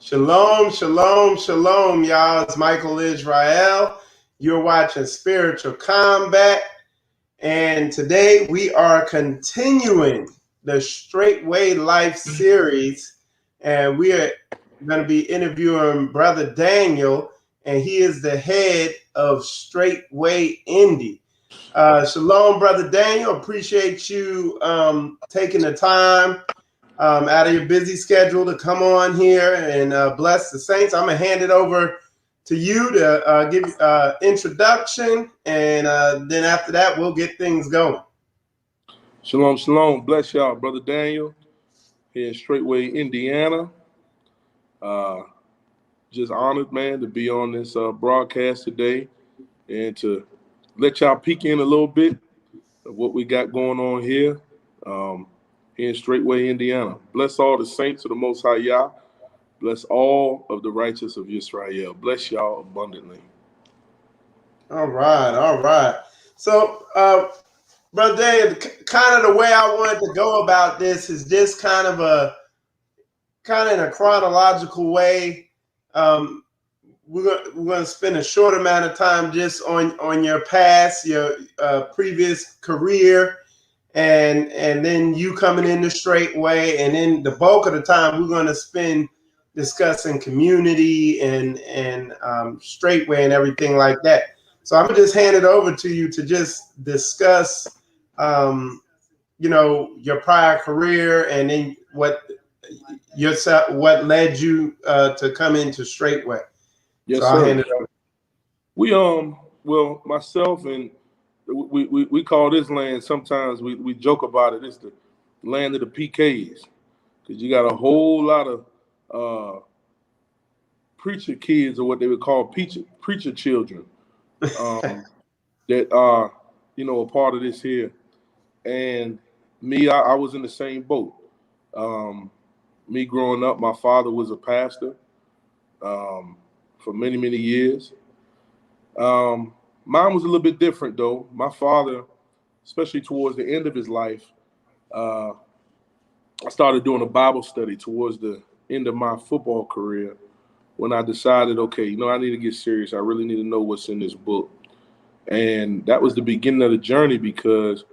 Shalom, shalom, shalom, y'all. It's Michael Israel. You're watching Spiritual Combat. And today we are continuing the Straitway Life series. And we are going to be interviewing Brother Daniel, and he is the head of Straitway Indy. Shalom, Brother Daniel. Appreciate you taking the time out of your busy schedule to come on here and bless the saints. I'm going to hand it over to you to give introduction, and then after that, we'll get things going. Shalom, shalom. Bless y'all, Brother Daniel, here in Straitway, Indiana. Just honored, man, to be on this broadcast today and to let y'all peek in a little bit of what we got going on here. Here in Straitway, Indiana. Bless all the saints of the Most High Yah. Bless all of the righteous of Israel. Bless y'all abundantly. All right. So, Brother Dave, kind of the way I wanted to go about this is just kind of in a chronological way. We're going to spend a short amount of time just on your past, your previous career. And then you coming in the Straitway, and then the bulk of the time we're going to spend discussing community and Straitway and everything like that. So I'm gonna just hand it over to you to just discuss, your prior career, and then what led you to come into Straitway. Yes, so sir. I'll hand it over. Well, myself and we call this land, sometimes we joke about it, it's the land of the PKs, because you got a whole lot of preacher kids, or what they would call preacher children, that are, a part of this here. And me, I was in the same boat. Me growing up, my father was a pastor for many, many years. Mine was a little bit different, though. My father, especially towards the end of his life, I started doing a Bible study towards the end of my football career, when I decided, okay, I need to get serious. I really need to know what's in this book. And that was the beginning of the journey, because,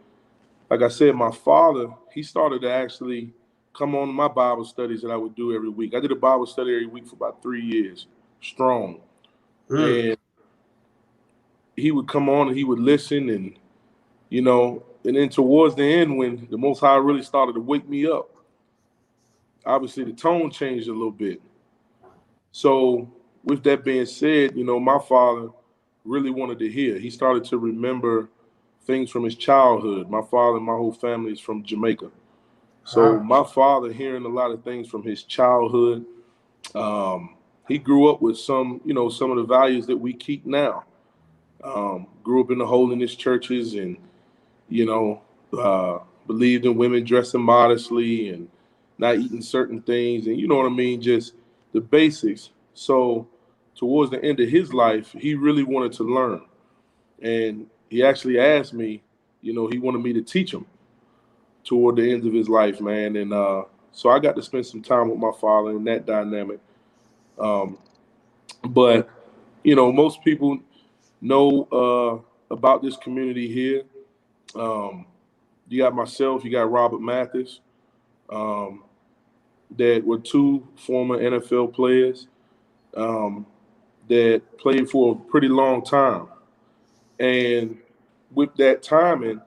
like I said, my father, he started to actually come on to my Bible studies that I would do every week. I did a Bible study every week for about 3 years strong. And he would come on and he would listen, and, and then towards the end, when the Most High really started to wake me up, obviously the tone changed a little bit. So with that being said, my father really wanted to hear. He started to remember things from his childhood. My father and my whole family is from Jamaica. So my father, hearing a lot of things from his childhood, he grew up with some of the values that we keep now. Grew up in the holiness churches, and, believed in women dressing modestly and not eating certain things, and what I mean, just the basics. So towards the end of his life, he really wanted to learn. And he actually asked me, he wanted me to teach him toward the end of his life, man. And so I got to spend some time with my father in that dynamic. But, most people know about this community here. You got myself, you got Robert Mathis, that were two former NFL players that played for a pretty long time. And with that timing,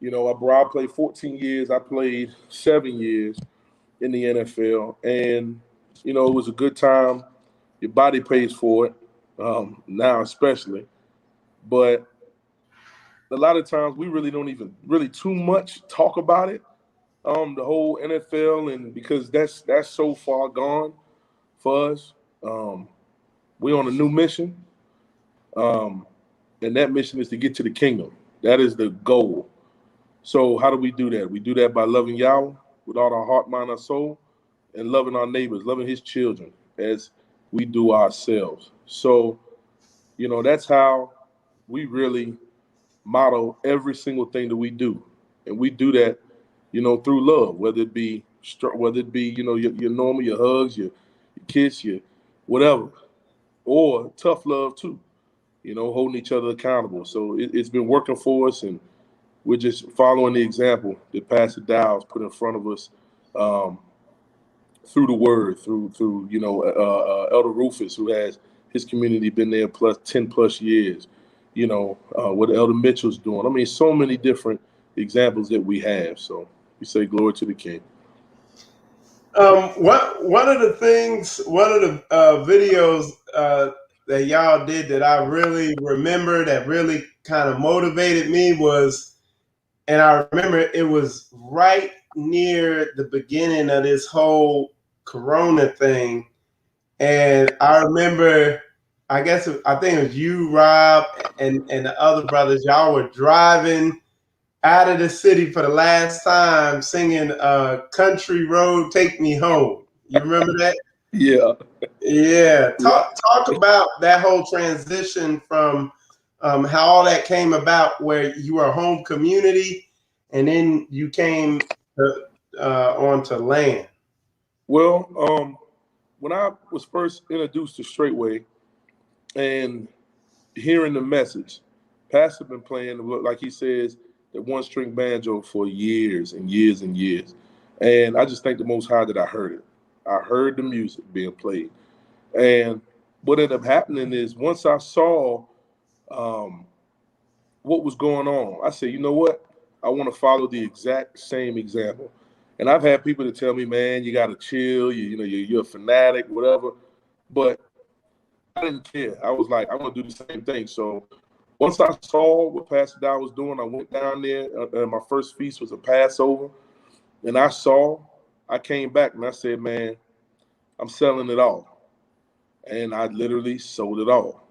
I played 14 years. I played 7 years in the NFL. And, it was a good time. Your body pays for it, now especially. But a lot of times we really don't even really too much talk about it, the whole NFL, and because that's so far gone for us. We're on a new mission, and that mission is to get to the kingdom. That is the goal. So how do we do that? We do that by loving Yahweh with all our heart, mind, our soul, and loving our neighbors, loving his children as we do ourselves. So, that's how we really model every single thing that we do. And we do that, through love, whether it be, your normal, your hugs, your kiss you, whatever. Or tough love too, you know, holding each other accountable. So it's been working for us, and we're just following the example that Pastor Dowell put in front of us, through the word, through you know, Elder Rufus, who has his community been there plus 10 plus years, you know, what Elder Mitchell's doing. I mean, so many different examples that we have. So we say glory to the King. One of the videos that y'all did that I really remember that really kind of motivated me was, and I remember it was right near the beginning of this whole Corona thing, and I remember, I think it was you, Rob, and the other brothers. Y'all were driving out of the city for the last time, singing "Country Road, Take Me Home." You remember that? Yeah. Yeah. Talk about that whole transition from how all that came about, where you were a home community, and then you came onto land. Well, when I was first introduced to Straitway and hearing the message, Pastor been playing, like he says, the one string banjo for years and years and years. And I just thank the Most High that I heard it. I heard the music being played. And what ended up happening is once I saw what was going on, I said, you know what? I want to follow the exact same example. And I've had people that tell me, man, you got to chill. You're a fanatic, whatever. But I didn't care. I was like, I'm going to do the same thing. So once I saw what Pastor Dowell was doing, I went down there. My first feast was a Passover. And I came back and I said, man, I'm selling it all. And I literally sold it all.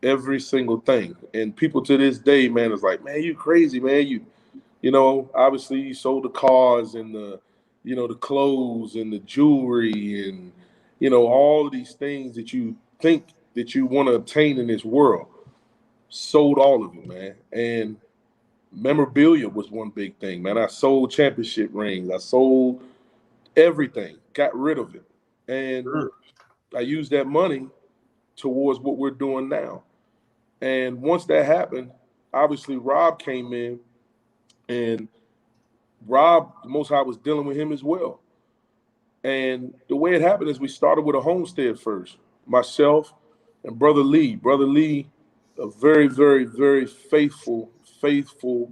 Every single thing. And people to this day, man, is like, man, you crazy, man. You know, obviously you sold the cars and the clothes and the jewelry and, you know, all of these things that you think that you want to obtain in this world. Sold all of it, man. And memorabilia was one big thing, man. I sold championship rings. I sold everything, got rid of it. And I used that money towards what we're doing now. And once that happened, obviously Rob came in, and Rob, the Most High, was dealing with him as well. And the way it happened is we started with a homestead first. Myself and Brother Lee. Brother Lee, a very, very, very faithful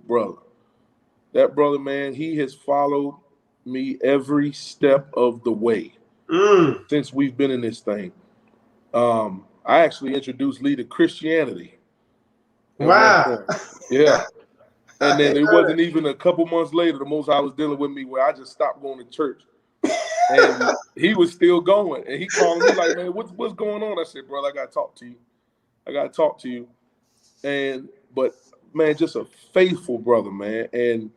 brother. That brother, man, he has followed me every step of the way since we've been in this thing. I actually introduced Lee to Christianity. Wow. Yeah. And then it wasn't even a couple months later, the Most High was dealing with me where I just stopped going to church. And he was still going. And he called me like, man, what's going on? I said, brother, I got to talk to you. But man, just a faithful brother, man. And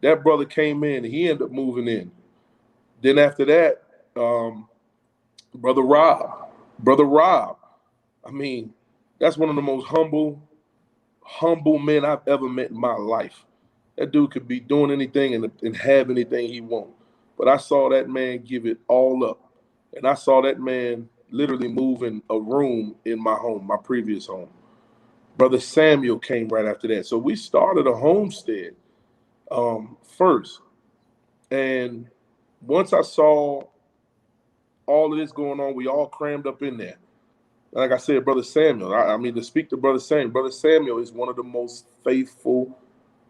that brother came in and he ended up moving in. Then after that, Brother Rob. I mean, that's one of the most humble men I've ever met in my life. That dude could be doing anything and have anything he wants. But I saw that man give it all up. And I saw that man literally move in a room in my home, my previous home. Brother Samuel came right after that. So we started a homestead first. And once I saw all of this going on, we all crammed up in there. Like I said, Brother Samuel, I mean, to speak to Brother Samuel is one of the most faithful,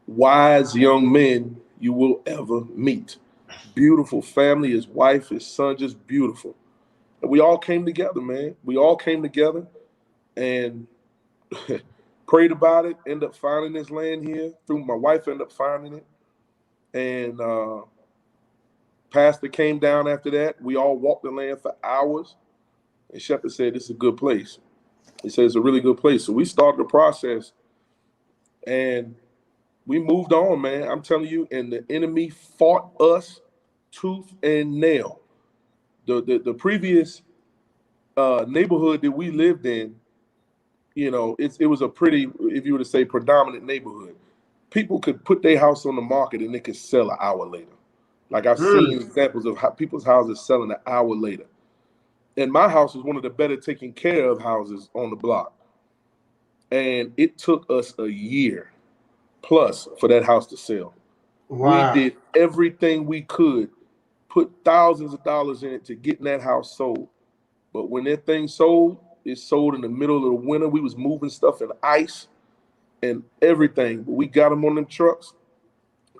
wise young men you will ever meet. Beautiful family, his wife, his son, just beautiful. And we all came together, man. We all came together and prayed about it, ended up finding this land here. Through my wife ended up finding it. And Pastor came down after that. We all walked the land for hours. And Shepherd said, this is a good place. He said, it's a really good place. So we started the process and we moved on, man. I'm telling you, and the enemy fought us tooth and nail. The previous neighborhood that we lived in, you know, it was a pretty, if you were to say, predominant neighborhood. People could put their house on the market and they could sell an hour later. Like I've seen examples of how people's houses selling an hour later. And my house is one of the better taken care of houses on the block. And it took us a year plus for that house to sell. Wow. We did everything we could, put thousands of dollars in it to get that house sold. But when that thing sold, it sold in the middle of the winter. We was moving stuff in ice and everything. But we got them on them trucks,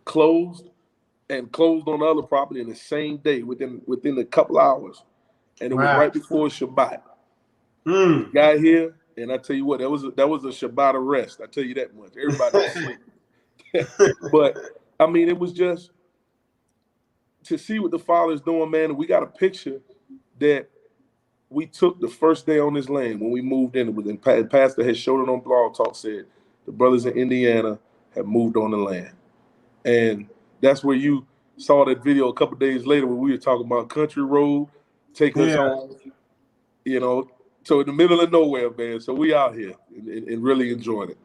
closed on the other property in the same day within a couple hours. And it was right before Shabbat. We got here, and I tell you what, that was a Shabbat of rest. I tell you that much. Everybody was asleep. But I mean, it was just to see what the Father's doing, man. And we got a picture that we took the first day on this land when we moved in. And Pastor had showed it on Blog Talk, said the brothers in Indiana have moved on the land. And that's where you saw that video a couple of days later when we were talking about country road, take us home, you know. So in the middle of nowhere, man. So we out here and really enjoying it.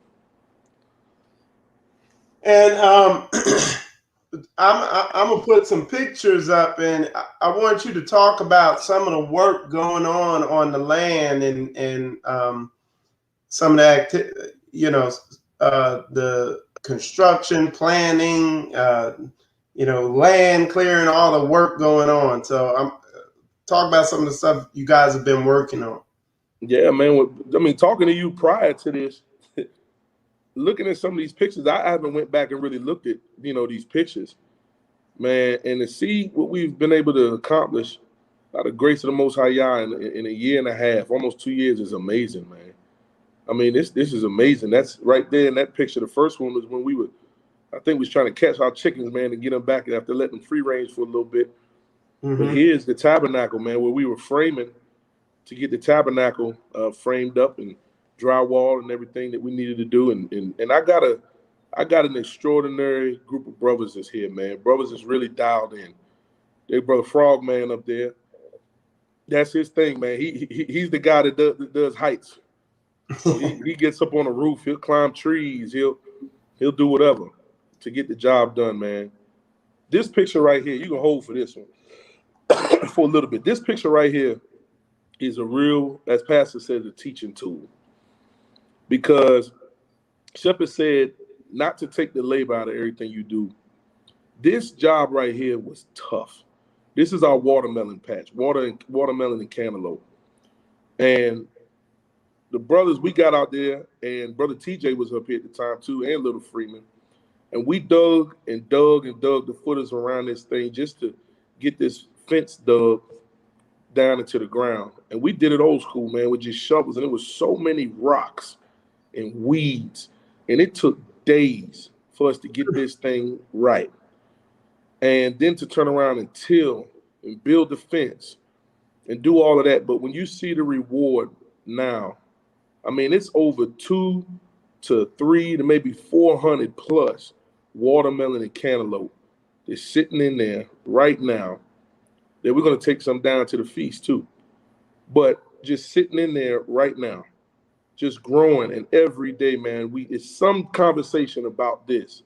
And I'm gonna put some pictures up, and I want you to talk about some of the work going on the land and some of the the construction, planning, land clearing, all the work going on. So I'm talk about some of the stuff you guys have been working on. Yeah, man. I mean, talking to you prior to this, looking at some of these pictures, I haven't went back and really looked at, these pictures, man, and to see what we've been able to accomplish by the grace of the Most High Yah in a year and a half, almost 2 years, is amazing, man. I mean, this is amazing. That's right there in that picture. The first one was when I think we was trying to catch our chickens, man, and get them back after letting them free range for a little bit. But here's the tabernacle, man, where we were framing to get the tabernacle framed up and drywall and everything that we needed to do. And I got an extraordinary group of brothers that's here, man. Brothers that's really dialed in. Their brother Frogman up there, that's his thing, man. He's the guy that does heights. So he gets up on the roof, he'll climb trees, he'll do whatever to get the job done, man. This picture right here, you can hold for this one for a little bit. This picture right here is a real, as Pastor said, a teaching tool. Because Shepherd said not to take the labor out of everything you do. This job right here was tough. This is our watermelon patch, watermelon and cantaloupe. And the brothers, we got out there, and Brother TJ was up here at the time too, and Little Freeman. And we dug and dug and dug the footers around this thing just to get this fence dug down into the ground. And we did it old school, man, with just shovels. And it was so many rocks and weeds. And it took days for us to get this thing right. And then to turn around and till and build the fence and do all of that. But when you see the reward now, I mean, it's over 2 to 3 to maybe 400 plus watermelon and cantaloupe that's sitting in there right now that we're going to take some down to the feast too. But just sitting in there right now, just growing. And every day, man, it's some conversation about this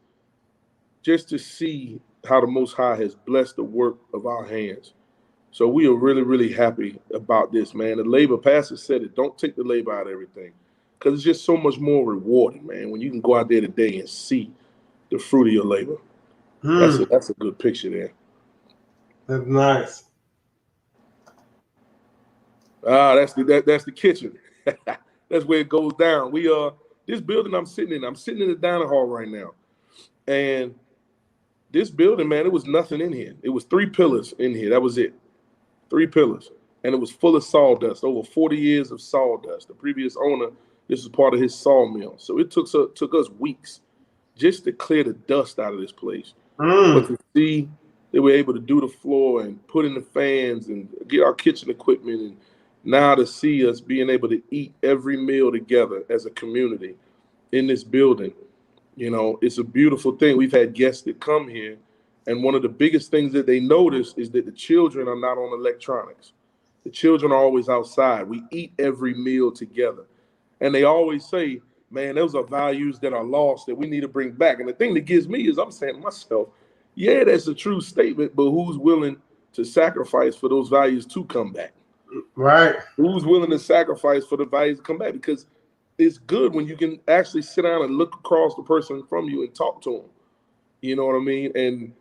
just to see how the Most High has blessed the work of our hands. So we are really, really happy about this, man. The labor, Pastor said it, don't take the labor out of everything, because it's just so much more rewarding, man, when you can go out there today and see the fruit of your labor. That's a good picture there. That's nice. That's the kitchen. That's where it goes down. This building I'm sitting in the dining hall right now. And this building, man, it was nothing in here. It was 3 pillars in here. That was it. 3 pillars. And it was full of sawdust, over 40 years of sawdust. The previous owner, this was part of his sawmill. So it took us weeks just to clear the dust out of this place. But to see they were able to do the floor and put in the fans and get our kitchen equipment, and now to see us being able to eat every meal together as a community in this building, it's a beautiful thing. We've had guests that come here, and one of the biggest things that they notice is that the children are not on electronics. The children are always outside. We eat every meal together. And they always say, man, those are values that are lost that we need to bring back. And the thing that gives me is I'm saying to myself, yeah, that's a true statement, but who's willing to sacrifice for those values to come back? Right. Who's willing to sacrifice for the values to come back? Because it's good when you can actually sit down and look across the person from you and talk to them. You know what I mean? And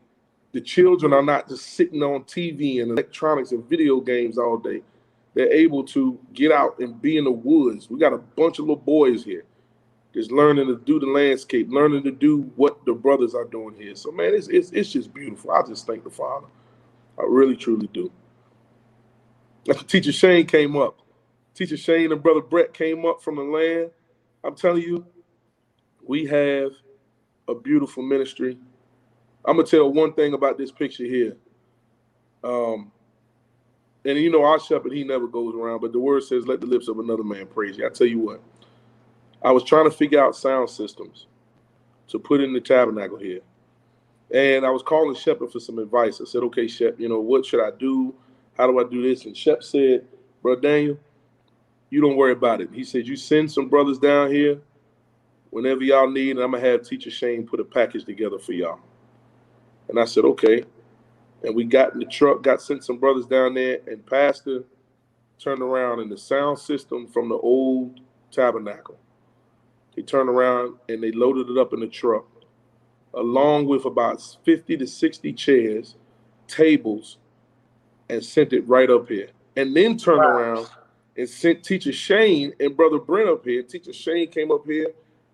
the children are not just sitting on TV and electronics and video games all day. They're able to get out and be in the woods. We got a bunch of little boys here just learning to do the landscape, learning to do what the brothers are doing here. So, man, it's just beautiful. I just thank the Father. I really, truly do. Teacher Shane came up. Teacher Shane and Brother Brett came up from the land. I'm telling you, we have a beautiful ministry. I'm going to tell one thing about this picture here. And you know, our shepherd, he never goes around, but the word says, let the lips of another man praise you. I tell you what, I was trying to figure out sound systems to put in the tabernacle here. And I was calling Shep for some advice. I said, okay, Shep, you know, what should I do? How do I do this? And Shep said, Brother Daniel, you don't worry about it. He said, you send some brothers down here whenever y'all need, and I'm going to have Teacher Shane put a package together for y'all. And I said, okay. And we got in the truck, sent some brothers down there, and Pastor turned around, and the sound system from the old tabernacle, he turned around and they loaded it up in the truck, along with about 50 to 60 chairs, tables, and sent it right up here. And then turned around and sent Teacher Shane and Brother Brent up here. Teacher Shane came up here,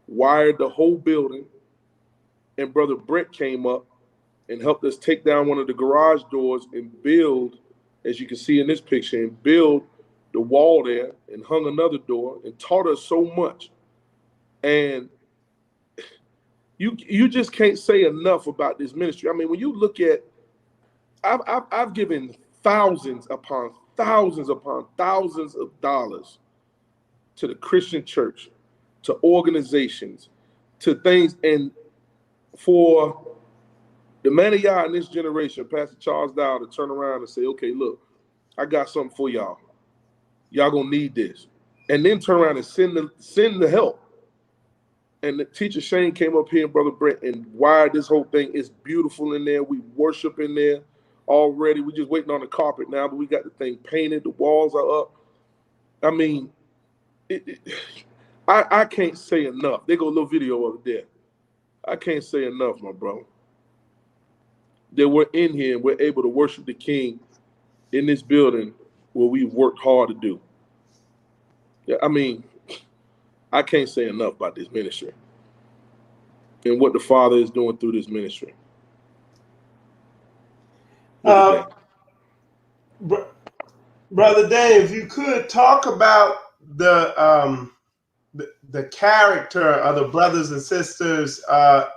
wired the whole building, and Brother Brent came up and helped us take down one of the garage doors and build, as you can see in this picture, and build the wall there and hung another door and taught us so much. And you just can't say enough about this ministry. I mean, when you look at, I've given thousands upon thousands upon thousands of dollars to the Christian church, to organizations, to things, and for the man of y'all in this generation, Pastor Charles Dowell, to turn around and say, okay, look, I got something for y'all. Y'all gonna need this. And then turn around and send the help. And the Teacher Shane came up here and Brother Brent and wired this whole thing. It's beautiful in there. We worship in there already. We're just waiting on the carpet now, but we got the thing painted. The walls are up. I mean, I can't say enough. There go a little video over there. I can't say enough, my bro. That we're in here and we're able to worship the King in this building where we've worked hard to do. Yeah, I mean, I can't say enough about this ministry and what the Father is doing through this ministry. Brother Dave, if you could talk about the character of the brothers and sisters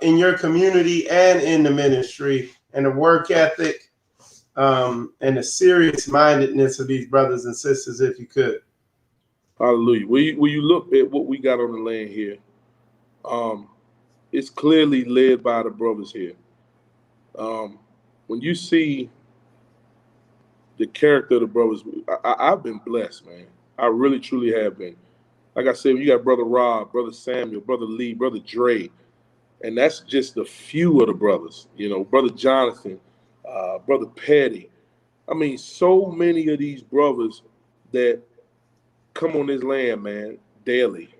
in your community and in the ministry, and the work ethic and the serious mindedness of these brothers and sisters, if you could. Hallelujah. When you look at what we got on the land here, it's clearly led by the brothers here. When you see the character of the brothers, I've been blessed, man. I really, truly have been. Like I said, you got Brother Rob, Brother Samuel, Brother Lee, Brother Dre, and that's just a few of the brothers. You know, Brother Jonathan, Brother Petty. I mean, so many of these brothers that come on this land, man, daily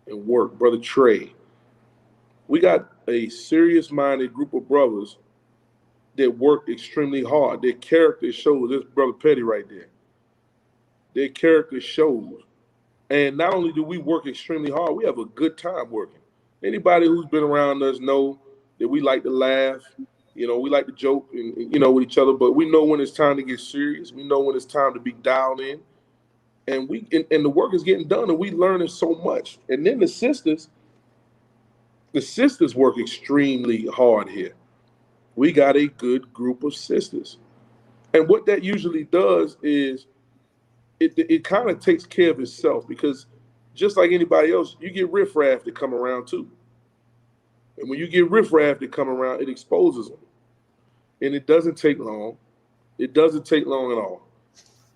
and work. Brother Trey. We got a serious-minded group of brothers that work extremely hard. Their character shows. This Brother Petty right there. Their character shows. And not only do we work extremely hard, we have a good time working. Anybody who's been around us know that we like to laugh. You know, we like to joke and you know, with each other, but we know when it's time to get serious. We know when it's time to be dialed in. And the work is getting done, and we learning so much. And then the sisters work extremely hard here. We got a good group of sisters. And what that usually does is it kind of takes care of itself, because just like anybody else, you get riffraff to come around too. And when you get riffraff to come around, it exposes them. And it doesn't take long. It doesn't take long at all.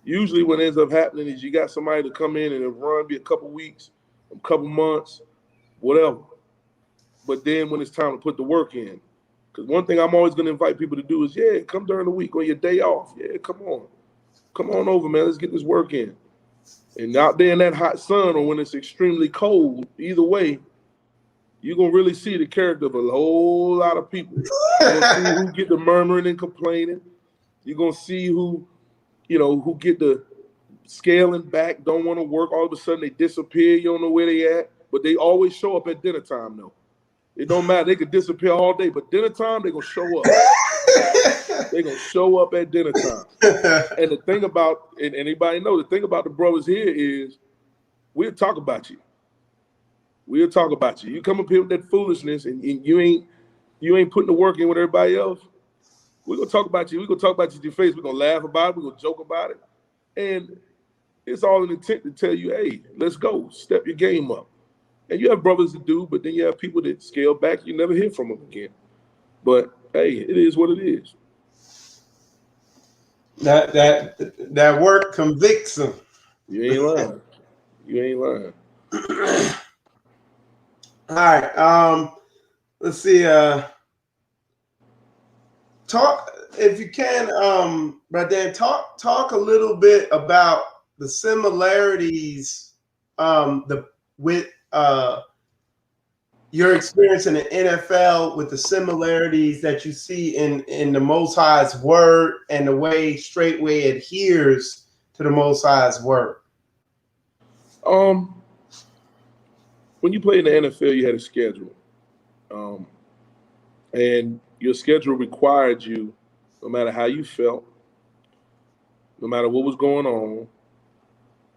Usually what ends up happening is you got somebody to come in and run, be a couple weeks, a couple months, whatever. But then when it's time to put the work in, because one thing I'm always going to invite people to do is, yeah, come during the week or your day off. Yeah, come on. Come on over, man. Let's get this work in. And out there in that hot sun or when it's extremely cold, either way, you're going to really see the character of a whole lot of people. You're going to see who get the murmuring and complaining. You're going to see who get the scaling back, don't want to work. All of a sudden, they disappear. You don't know where they at. But they always show up at dinner time, though. It don't matter. They could disappear all day. But dinner time, they're going to show up. They're going to show up at dinner time. And the thing about, and anybody know, the thing about the brothers here is we'll talk about you. We'll talk about you. You come up here with that foolishness and you ain't putting the work in with everybody else. We're going to talk about you. We're going to talk about you to your face. We're going to laugh about it. We're going to joke about it. And it's all an intent to tell you, hey, let's go. Step your game up. And you have brothers that do, but then you have people that scale back. You never hear from them again. But, hey, it is what it is. That work convicts them. You ain't lying. You ain't lying. All right. Let's see. Talk if you can, but then talk a little bit about the similarities with your experience in the NFL with the similarities that you see in the Most High's word and the way Straitway adheres to the Most High's word. When you play in the NFL, you had a schedule, and your schedule required you, no matter how you felt, no matter what was going on,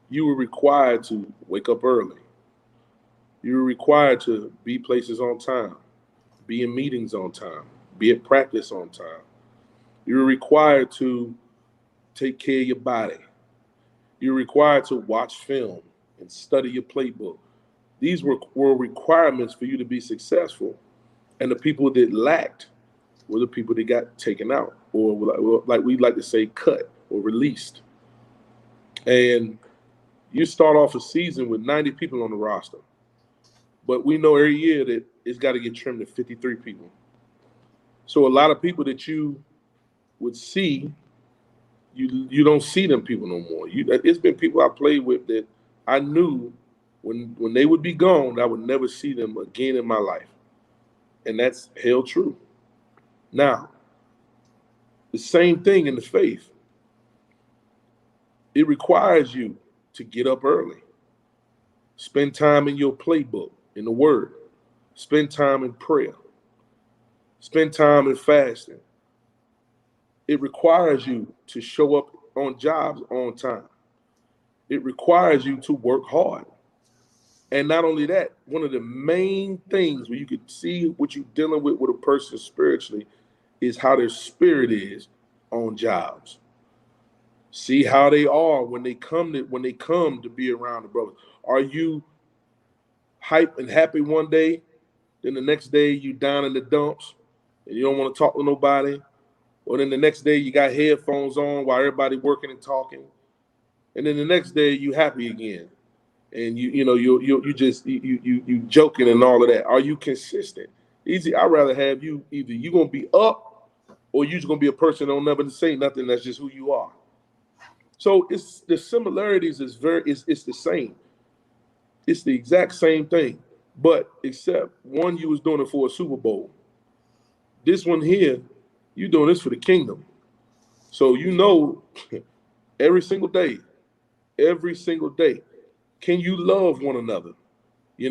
you were required to wake up early. You were required to be places on time, be in meetings on time, be at practice on time. You were required to take care of your body. You were required to watch film and study your playbook. These were requirements for you to be successful. And the people that lacked were the people that got taken out, or like we like to say, cut or released. And you start off a season with 90 people on the roster. But we know every year that it's got to get trimmed to 53 people. So a lot of people that you would see, you don't see them people no more. It's been people I played with that I knew when they would be gone, I would never see them again in my life. And that's held true. Now, the same thing in the faith. It requires you to get up early, spend time in your playbook, in the word, spend time in prayer, spend time in fasting. It requires you to show up on jobs on time. It requires you to work hard. And not only that, one of the main things where you could see what you're dealing with a person spiritually is how their spirit is on jobs. See how they are when they come to be around the brothers. Are you hype and happy one day, then the next day you down in the dumps and you don't want to talk to nobody? Or then the next day you got headphones on while everybody working and talking. And then the next day you happy again. And you joking and all of that. Are you consistent? Easy. I'd rather have you either you're gonna be up or you're just gonna be a person that don't never say nothing. That's just who you are. So it's the similarities is it's the same. It's the exact same thing, but except one you was doing it for a Super Bowl. This one here, you doing this for the kingdom. So every single day. Can you love one another? You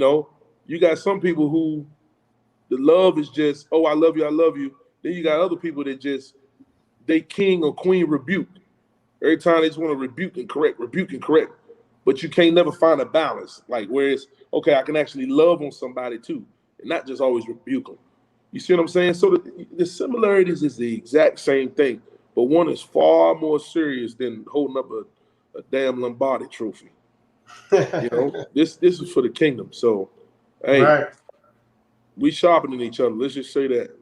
got some people who the love is just, oh, I love you. Then you got other people that just, they king or queen rebuked. Every time they just want to rebuke and correct. But you can't never find a balance. Like where it's, okay, I can actually love on somebody too, and not just always rebuke them. You see what I'm saying? So the similarities is the exact same thing, but one is far more serious than holding up a damn Lombardi trophy. This is for the kingdom. So, hey, right. We sharpening each other. Let's just say that.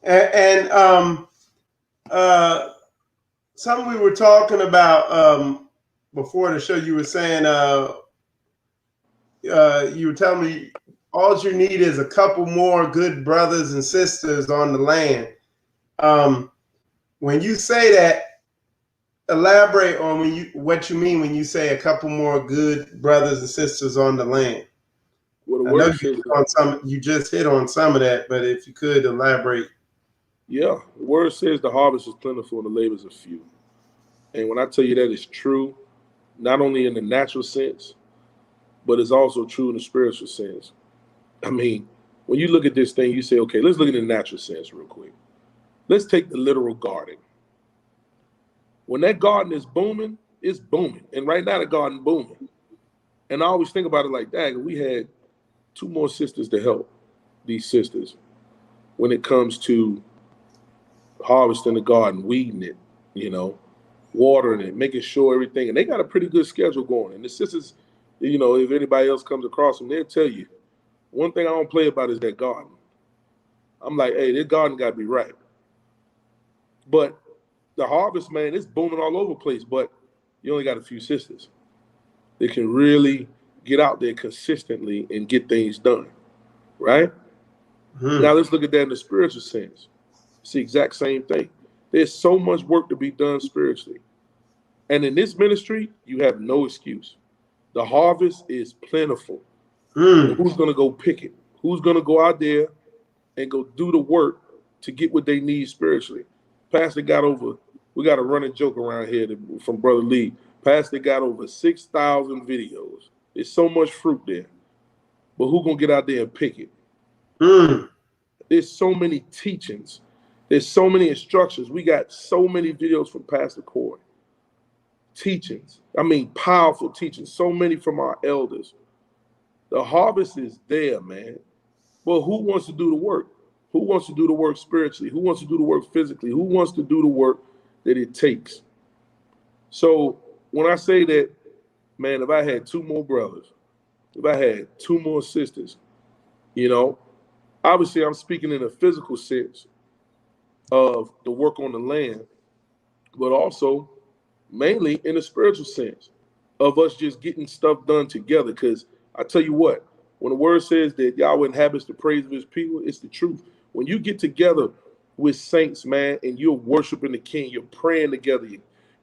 And something we were talking about before the show. You were saying you were telling me all you need is a couple more good brothers and sisters on the land. When you say that, elaborate on what you mean when you say a couple more good brothers and sisters on the land. Well, the I know word says you just hit on some of that, but if you could elaborate. yeah, the word says the harvest is plentiful and the labors are few. And when I tell you that, it's true, not only in the natural sense, but it's also true in the spiritual sense. I mean, when you look at this thing, you say, okay, let's look at the natural sense real quick. Let's take the literal garden. When that garden is booming, it's booming. And right now the garden booming. And I always think about it like that. We had 2 more sisters to help these sisters when it comes to harvesting the garden, weeding it, watering it, making sure everything. And they got a pretty good schedule going. And the sisters, if anybody else comes across them, they'll tell you, one thing I don't play about is that garden. I'm like, hey, this garden got to be right. But the harvest, man, it's booming all over the place. But you only got a few sisters that can really get out there consistently and get things done, right? Now let's look at that in the spiritual sense. It's the exact same thing. There's so much work to be done spiritually. And in this ministry, you have no excuse. The harvest is plentiful. Who's going to go pick it? Who's going to go out there and go do the work to get what they need spiritually? Pastor we got a running joke around here from Brother Lee. Pastor got over 6,000 videos. There's so much fruit there. But who's going to get out there and pick it? There's so many teachings. There's so many instructions. We got so many videos from Pastor Corey. Teachings. I mean, powerful teachings. So many from our elders. The harvest is there, man. Well, who wants to do the work? Who wants to do the work spiritually? Who wants to do the work physically? Who wants to do the work that it takes? So when I say that, man, if I had 2 more brothers, if I had 2 more sisters, obviously I'm speaking in a physical sense of the work on the land, but also mainly in a spiritual sense of us just getting stuff done together. Because I tell you what, when the word says that Yahweh inhabits the praise of his people, it's the truth. When you get together with saints, man, and you're worshiping the King, you're praying together,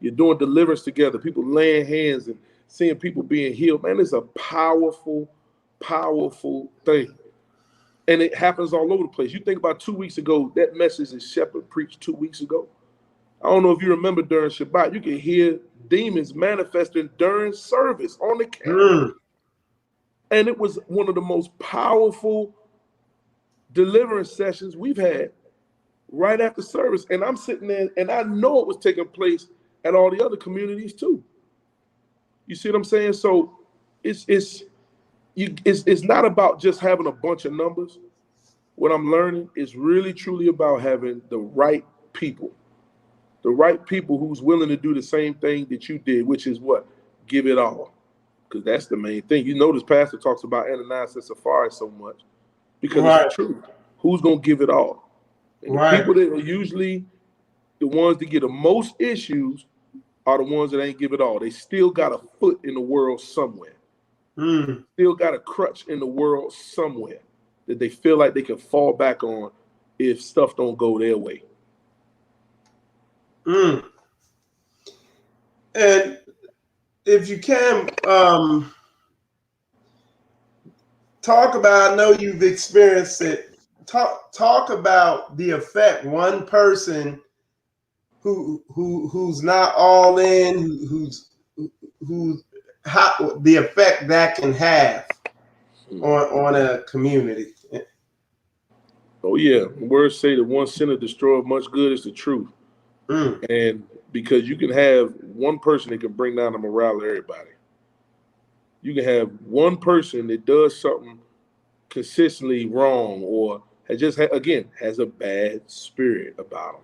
you're doing deliverance together, people laying hands and seeing people being healed, man, it's a powerful, powerful thing. And it happens all over the place. You think about 2 weeks ago, that message that Shepherd preached 2 weeks ago. I don't know if you remember during Shabbat, you could hear demons manifesting during service on the camera. And it was one of the most powerful deliverance sessions we've had right after service. And I'm sitting there and I know it was taking place at all the other communities too. You see what I'm saying? So it's not about just having a bunch of numbers. What I'm learning is really truly about having the right people who's willing to do the same thing that you did, which is what? Give it all. Because that's the main thing. You notice Pastor talks about Ananias and Sapphira so much because it's true. Who's going to give it all? And the people that are usually the ones that get the most issues are the ones that ain't give it all. They still got a foot in the world somewhere. Still got a crutch in the world somewhere that they feel like they can fall back on if stuff don't go their way. And if you can talk about, I know you've experienced it. Talk about the effect one person who's not all in, how the effect that can have on a community. Oh yeah, the words say that one sinner destroyed much good is the truth. And because you can have one person that can bring down the morale of everybody. You can have one person that does something consistently wrong or has a bad spirit about them,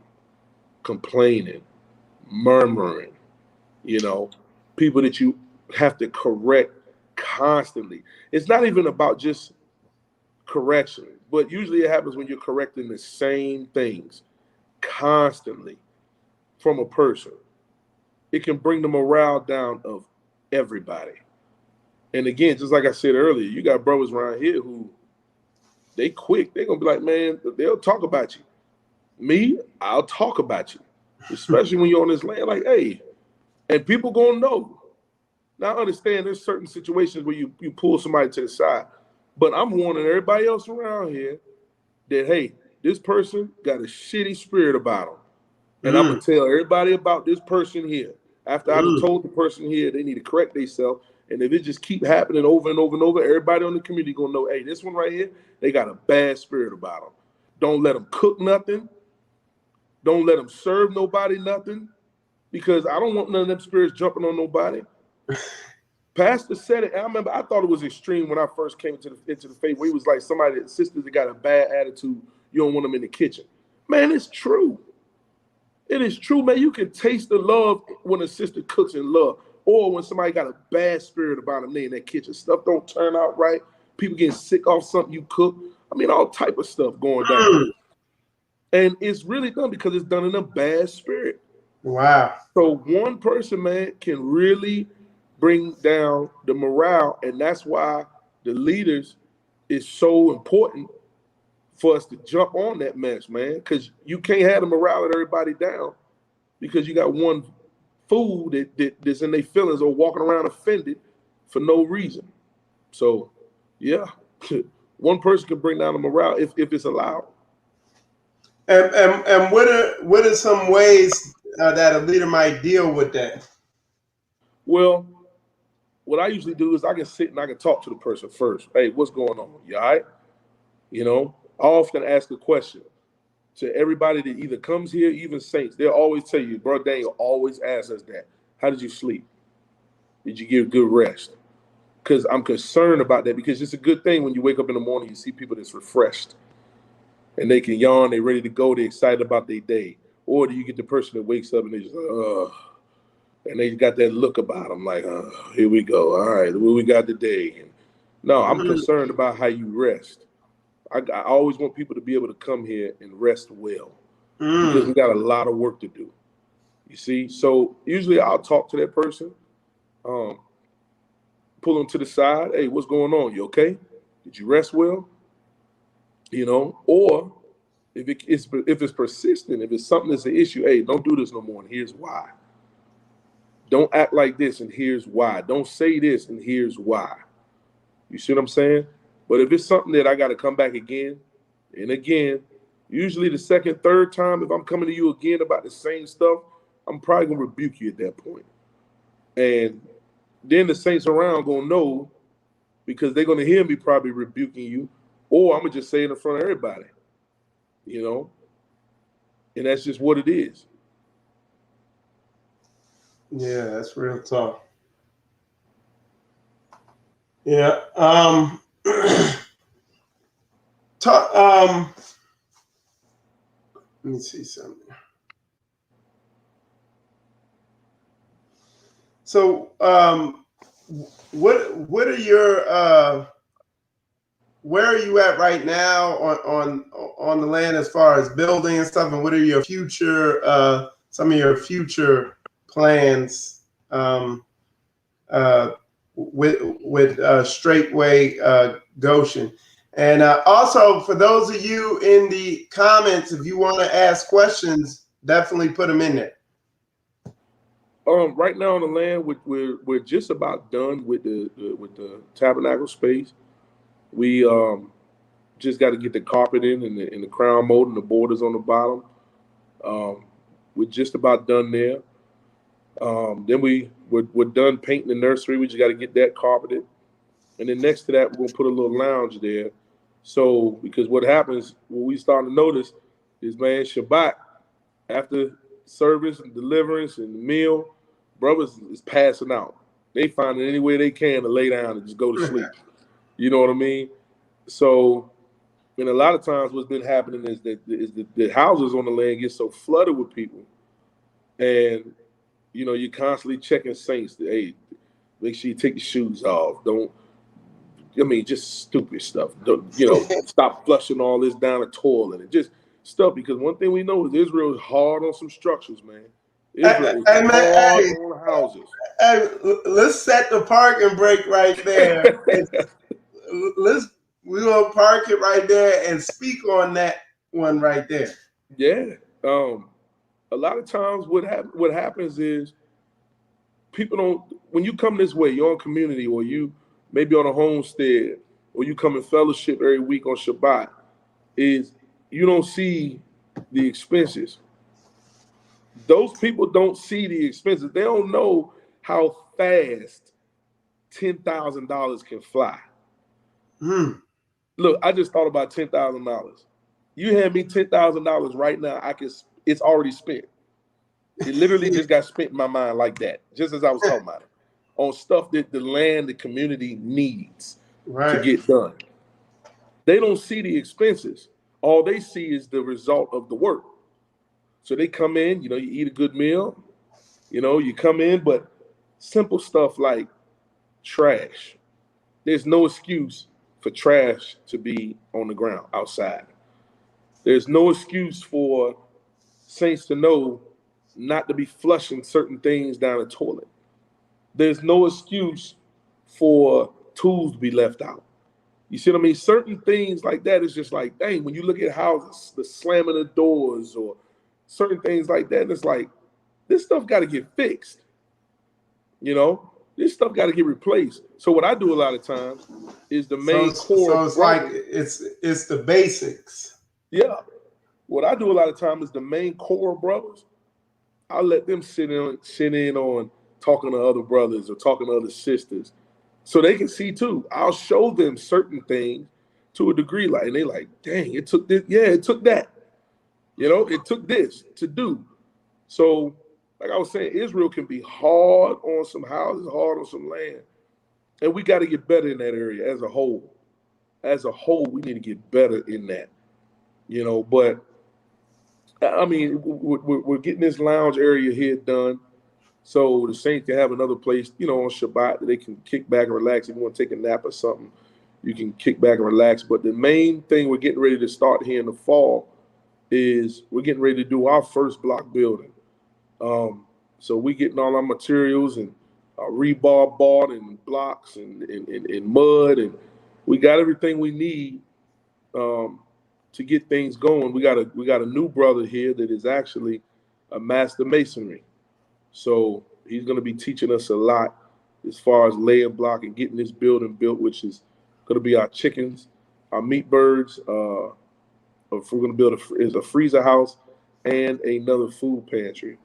complaining, murmuring, people that you have to correct constantly. It's not even about just correction, but usually it happens when you're correcting the same things constantly from a person. It can bring the morale down of everybody. And again, just like I said earlier, you got brothers around here who they quick. They're going to be like, man, they'll talk about you. Me, I'll talk about you. Especially when you're on this land. Like, hey, And people gonna know. Now I understand there's certain situations where you pull somebody to the side, but I'm warning everybody else around here that, hey, this person got a shitty spirit about them. And I'm gonna tell everybody about this person here. After I've told the person here they need to correct themselves, and if it just keep happening over and over and over, everybody on the community gonna know, hey, this one right here, they got a bad spirit about them. Don't let them cook nothing. Don't let them serve nobody nothing, because I don't want none of them spirits jumping on nobody. Pastor said it. And I remember I thought it was extreme when I first came into the faith, where he was like, somebody, sisters that got a bad attitude, you don't want them in the kitchen. Man, it's true. It is true, man. You can taste the love when a sister cooks in love, or when somebody got a bad spirit about them, they in that kitchen. Stuff don't turn out right. People getting sick off something you cook. I mean, all type of stuff going down. And it's really done because it's done in a bad spirit. Wow. So one person, man, can really bring down the morale, and that's why the leaders is so important for us to jump on that mess, man, because you can't have the morale of everybody down because you got one fool that's in their feelings or walking around offended for no reason. So, yeah, one person can bring down the morale if it's allowed. And what are some ways that a leader might deal with that? Well, what I usually do is I can sit and I can talk to the person first. Hey, what's going on? You all right? You know, I often ask a question to everybody that either comes here, even saints. They'll always tell you, Bro Daniel always asks us that. How did you sleep? Did you get good rest? Because I'm concerned about that, because it's a good thing when you wake up in the morning, you see people that's refreshed and they can yawn, they're ready to go, they're excited about their day. Or do you get the person that wakes up and they just, and they got that look about them like, here we go. All right, what we got today? And no, I'm concerned about how you rest. I always want people to be able to come here and rest well because we got a lot of work to do. You see? So usually I'll talk to that person, pull them to the side. Hey, what's going on? You okay? Did you rest well? You know, or if it's persistent, if it's something that's an issue, hey, don't do this no more, and here's why. Don't act like this, and here's why. Don't say this, and here's why. You see what I'm saying? But if it's something that I got to come back again and again, usually the second, third time, if I'm coming to you again about the same stuff, I'm probably going to rebuke you at that point. And then the saints around going to know, because they're going to hear me probably rebuking you, or I'm going to just say it in front of everybody, you know? And that's just what it is. Yeah, that's real tough. Yeah. Let me see something. So, what are your where are you at right now on the land as far as building and stuff, and what are your future some of your future plans with Straitway Goshen? And also, for those of you in the comments, if you want to ask questions, definitely put them in there. Right now on the land, we're just about done with the tabernacle space. We just got to get the carpet in and the crown mold and the borders on the bottom. We're just about done there. Then we're done painting the nursery. We just got to get that carpeted. And then next to that, we're going to put a little lounge there. So, because what happens, what we start to notice is, man, Shabbat, after service and deliverance and the meal, brothers is passing out. They find it any way they can to lay down and just go to sleep. You know what I mean? So, and a lot of times what's been happening is that the houses on the land get so flooded with people. And, you know, you're constantly checking saints. Hey, make sure you take your shoes off. Just stupid stuff. Stop flushing all this down the toilet and just stuff. Because one thing we know is Israel is hard on some structures, man. Israel is hard on houses. Hey, let's set the parking brake right there. We're gonna park it right there and speak on that one right there. Yeah. A lot of times what happens is people don't, when you come this way, you're on community, or you maybe on a homestead, or you come in fellowship every week on Shabbat, is you don't see the expenses. Those people don't see the expenses. They don't know how fast $10,000 can fly. Look, I just thought about $10,000. You hand me $10,000 right now, it's already spent. It literally just got spent in my mind like that, just as I was talking about it, on stuff that the land, the community needs to get done. They don't see the expenses. All they see is the result of the work. So they come in, you eat a good meal, you come in, but simple stuff like trash. There's no excuse for trash to be on the ground outside. There's no excuse for saints to know not to be flushing certain things down the toilet. There's no excuse for tools to be left out. You see what I mean? Certain things like that is just like, dang, when you look at houses, the slamming of doors or certain things like that, it's like, this stuff got to get fixed. This stuff got to get replaced. So what I do a lot of times is the main core. So it's like it's the basics. Yeah. What I do a lot of times is the main core brothers. I'll let them sit in on talking to other brothers or talking to other sisters, so they can see too. I'll show them certain things to a degree, and they like, dang, it took this. Yeah, it took that. It took this to do. So, like I was saying, Israel can be hard on some houses, hard on some land. And we got to get better in that area as a whole. As a whole, we need to get better in that. But, I mean, we're getting this lounge area here done so the saints can have another place, on Shabbat that they can kick back and relax. If you want to take a nap or something, you can kick back and relax. But the main thing we're getting ready to start here in the fall is we're getting ready to do our first block building. So we're getting all our materials and our rebar bought and blocks and mud, and we got everything we need to get things going. We got a new brother here that is actually a master masonry. So he's going to be teaching us a lot as far as laying block and getting this building built, which is going to be our chickens, our meat birds. If we're going to build a freezer house and another food pantry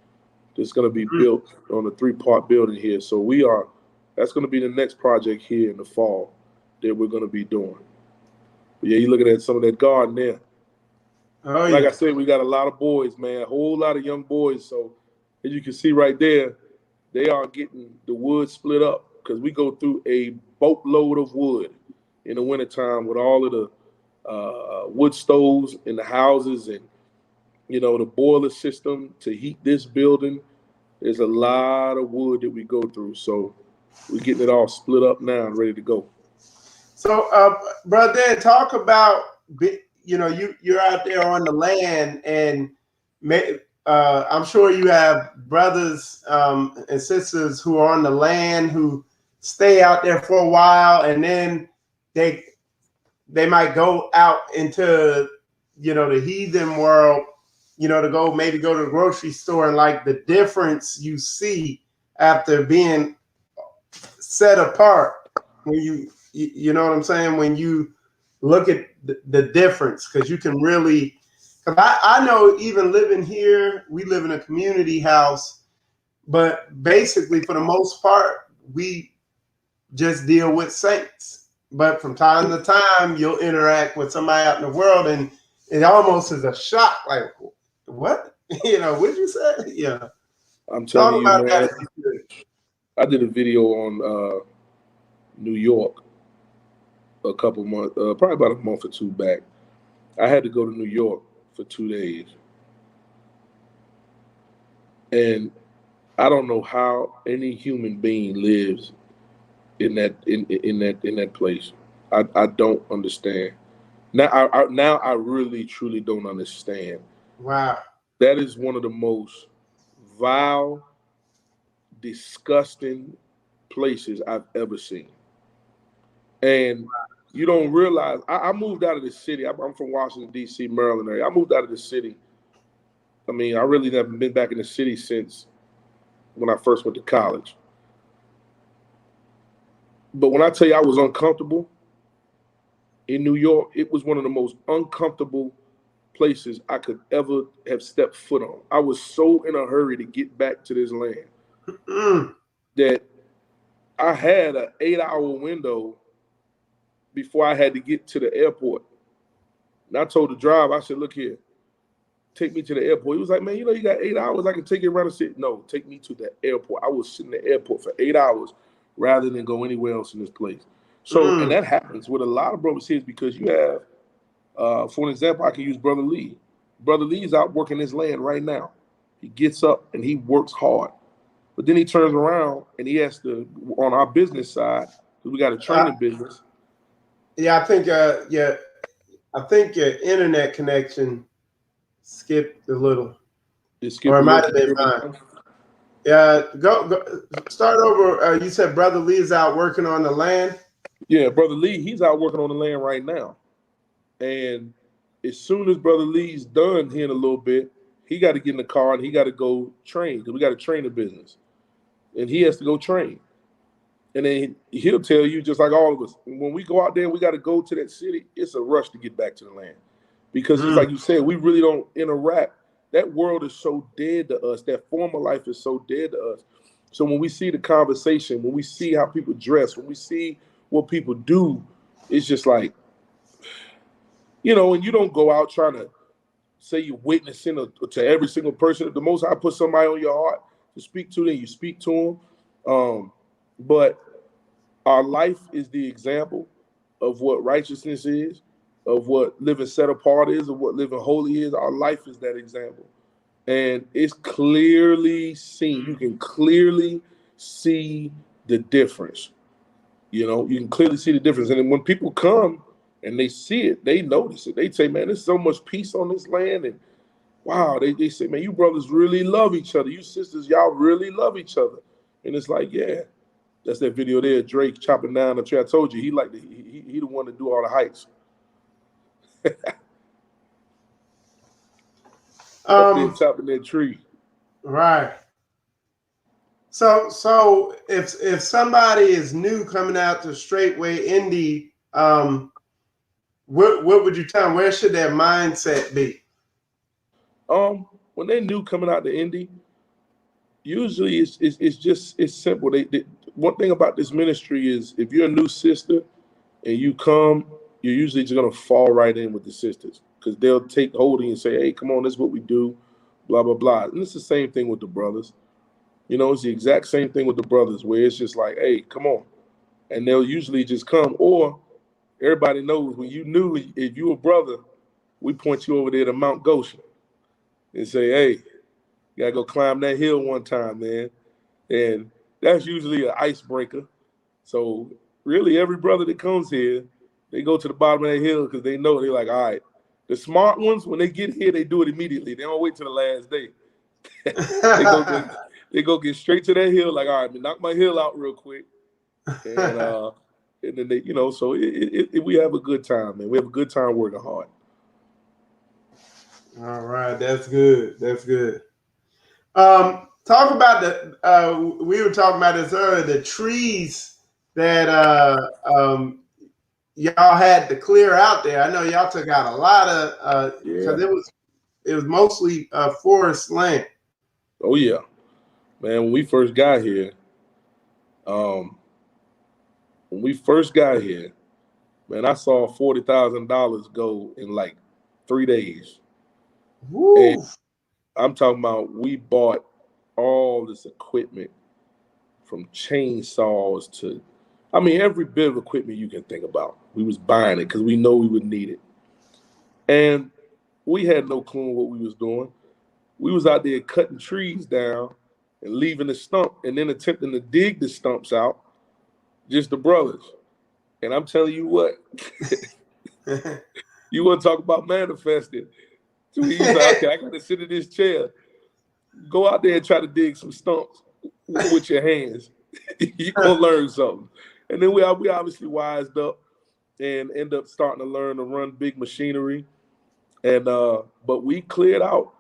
that's going to be built on a 3-part building here. So that's going to be the next project here in the fall that we're going to be doing. But yeah, you're looking at some of that garden there. Oh, like I said, we got a lot of boys, man, a whole lot of young boys. So as you can see right there, they are getting the wood split up because we go through a boatload of wood in the wintertime with all of the wood stoves in the houses and, the boiler system to heat this building. There's a lot of wood that we go through. So we're getting it all split up now and ready to go. So, Brother, talk about, you're out there on the land, and I'm sure you have brothers and sisters who are on the land who stay out there for a while, and then they might go out into, the heathen world, to go to the grocery store, and like the difference you see after being set apart when you know what I'm saying? When you look at the difference, because you can really, I know even living here, we live in a community house, but basically for the most part, we just deal with saints. But from time to time, you'll interact with somebody out in the world, and it almost is a shock. Like, what? What'd you say? Yeah. I'm telling you, man, I did a video on New York a couple months, probably about a month or two back. I had to go to New York for 2 days. And I don't know how any human being lives in that place. I don't understand. Now I really truly don't understand. Wow. That is one of the most vile, disgusting places I've ever seen. And you don't realize, I moved out of the city. I'm from Washington, D.C., Maryland area. I moved out of the city. I mean, I really haven't been back in the city since when I first went to college. But when I tell you I was uncomfortable in New York, it was one of the most uncomfortable places I could ever have stepped foot on. I was so in a hurry to get back to this land that I had an 8-hour window before I had to get to the airport. And I told the driver, I said, look here, take me to the airport. He was like, man, you know, you got 8 hours. I can take you around the city. No, take me to the airport. I was sitting in the airport for 8 hours rather than go anywhere else in this place. So, and that happens with a lot of brothers here because you have, for an example, I can use Brother Lee. Brother Lee's out working his land right now. He gets up and he works hard. But then he turns around and he has to, on our business side, because we got a training business. Yeah, I think your internet connection skipped a little. Or it might have been mine. Yeah, go start over. You said Brother Lee's out working on the land? Yeah, Brother Lee, he's out working on the land right now. And as soon as Brother Lee's done here in a little bit, he got to get in the car and he got to go train because we got a training business. And he has to go train. And then he'll tell you, just like all of us, when we go out there and we got to go to that city, it's a rush to get back to the land. Because it's like you said, we really don't interact. That world is so dead to us. That former life is so dead to us. So when we see the conversation, when we see how people dress, when we see what people do, it's just like, you know, and you don't go out trying to say you're witnessing to every single person. The Most High put somebody on your heart to speak to them, you speak to them. But our life is the example of what righteousness is, of what living set apart is, of what living holy is. Our life is that example. And it's clearly seen. You can clearly see the difference. You know, you can clearly see the difference. And then when people come and they see it, they notice it. They say, man, there's so much peace on this land. And wow, they say, man, you brothers really love each other. You sisters, y'all really love each other. And it's like, yeah. That's that video there, Drake chopping down the tree. I told you, he the one to do all the hikes. Up there chopping that tree. Right. So if somebody is new coming out to Straitway Indy, what would you tell them? Where should their mindset be? When they're new coming out to Indy, usually it's simple. They one thing about this ministry is if you're a new sister and you come, you're usually just gonna fall right in with the sisters because they'll take hold of you and say, hey, come on, this is what we do, blah, blah, blah. And it's the same thing with the brothers. You know, it's the exact same thing with the brothers where it's just like, hey, come on. And they'll usually just come. Or everybody knows when you knew if you a brother, we point you over there to Mount Goshen and say, hey, you gotta go climb that hill one time, man. And that's usually an icebreaker. So really every brother that comes here, they go to the bottom of that hill because they know they're like, all right. The smart ones, when they get here, they do it immediately. They don't wait till the last day. they go get straight to that hill, like, all right, knock my hill out real quick. And then they, you know, so we have a good time, man. We have a good time working hard. All right, that's good. That's good. Talk about we were talking about this earlier, the trees that y'all had to clear out there. I know y'all took out a lot of because it was mostly forest land. Oh yeah, man. When we first got here, man, I saw $40,000 go in like 3 days. Woo. And I'm talking about we bought all this equipment from chainsaws to, I mean, every bit of equipment you can think about. We was buying it because we know we would need it. And we had no clue what we was doing. We was out there cutting trees down and leaving the stump and then attempting to dig the stumps out, just the brothers. And I'm telling you what, you want to talk about manifesting. So he's like, okay, I got to sit in this chair. Go out there and try to dig some stumps with your hands. You're going to learn something. And then we obviously wised up and end up starting to learn to run big machinery. And but we cleared out